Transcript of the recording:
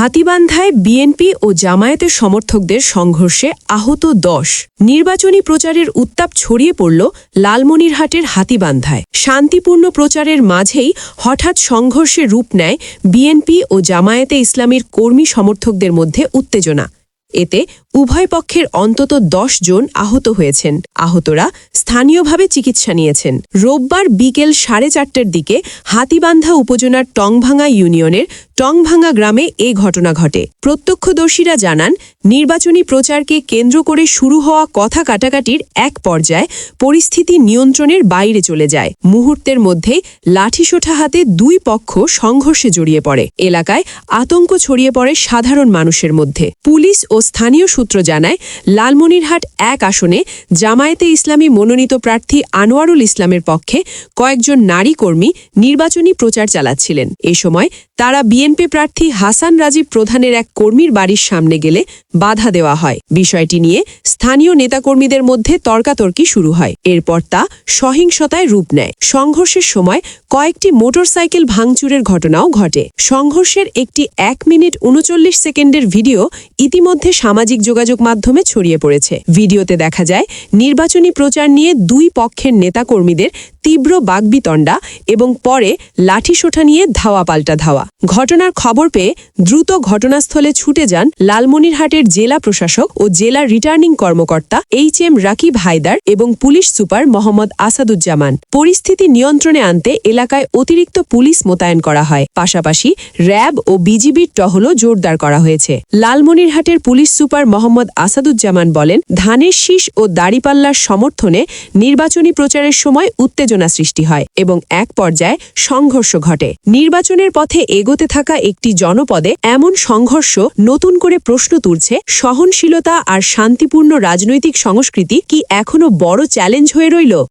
হাতীবান্ধায় BNP ও জামায়াতের সমর্থকদের সংঘর্ষে আহত ১০। নির্বাচনী প্রচারের উত্তাপ ছড়িয়ে পড়ল লালমনিরহাটের হাতীবান্ধায়। শান্তিপূর্ণ প্রচারের মাঝেই হঠাৎ সংঘর্ষে রূপ নেয় বিএনপি ও জামায়াতে ইসলামীর কর্মী সমর্থকদের মধ্যে উত্তেজনা। এতে উভয় পক্ষের অন্তত ১০ জন আহত হয়েছেন। আহতরা স্থানীয়ভাবে চিকিৎসা নিয়েছেন। রোববার বিকেল ৪:৩০টার দিকে হাতীবান্ধা উপজেলার টংভাঙ্গা ইউনিয়নের টংভাঙ্গা গ্রামে এ ঘটনা ঘটে। প্রত্যক্ষদর্শীরা জানান, নির্বাচনী প্রচারকে কেন্দ্র করে শুরু হওয়া কথা কাটাকাটির এক পর্যায়ে পরিস্থিতি নিয়ন্ত্রণের বাইরে চলে যায়। মুহূর্তের মধ্যেই লাঠিসোঁটা হাতে দুই পক্ষ সংঘর্ষে জড়িয়ে পড়ে। এলাকায় আতঙ্ক ছড়িয়ে পড়ে সাধারণ মানুষের মধ্যে। পুলিশ ও স্থানীয় সূত্র জানায়, লালমনিরহাট ১ আসনে জামায়াতে ইসলামী মনোনীত প্রার্থী আনোয়ারুল ইসলামের পক্ষে কয়েকজন নারী কর্মী নির্বাচনী প্রচার চালাচ্ছিলেন। এ সময় তারা বিএনপি প্রার্থী হাসান রাজীব প্রধানের এক কর্মীর বাড়ির সামনে গেলে বাধা দেওয়া হয়। বিষয়টি নিয়ে স্থানীয় নেতাকর্মীদের মধ্যে তর্কাতর্কি শুরু হয়। এরপর তা সহিংসতায় রূপ নেয়। সংঘর্ষের সময় কয়েকটি মোটরসাইকেল ভাঙচুরের ঘটনাও ঘটে। সংঘর্ষের একটি ১ মিনিট ৩৯ সেকেন্ডের ভিডিও ইতিমধ্যে সামাজিক যোগাযোগ মাধ্যমে ছড়িয়ে পড়েছে। ভিডিওতে দেখা যায়, নির্বাচনী প্রচার নিয়ে দুই পক্ষের নেতাকর্মীদের তীব্র বাগ্বিতণ্ডা এবং পরে লাঠিসোঁটা নিয়ে ধাওয়া পাল্টা ধাওয়া। ঘটনার খবর পেয়ে দ্রুত ঘটনাস্থলে ছুটে যান লালমনিরহাটের জেলা প্রশাসক ও জেলা রিটার্নিং কর্মকর্তা HM রাকিব হায়দার এবং পুলিশ সুপার মোহাম্মদ আসাদুজ্জামান। পরিস্থিতি নিয়ন্ত্রণে আনতে এলাকায় অতিরিক্ত পুলিশ মোতায়েন করা হয়। পাশাপাশি র্যাব ও বিজিবির টহলও জোরদার করা হয়েছে। লালমনিরহাটের পুলিশ সুপার মোহাম্মদ আসাদুজ্জামান বলেন, ধানের শীষ ও দাড়িপাল্লার সমর্থনে নির্বাচনী প্রচারের সময় উত্তেজনা সৃষ্টি হয় এবং এক পর্যায়ে সংঘর্ষ ঘটে। নির্বাচনের পথে এগোতে থাকা একটি জনপদে এমন সংঘর্ষ নতুন করে প্রশ্ন তুলছে, সহনশীলতা আর শান্তিপূর্ণ রাজনৈতিক সংস্কৃতি কি এখনো বড় চ্যালেঞ্জ হয়ে রইল?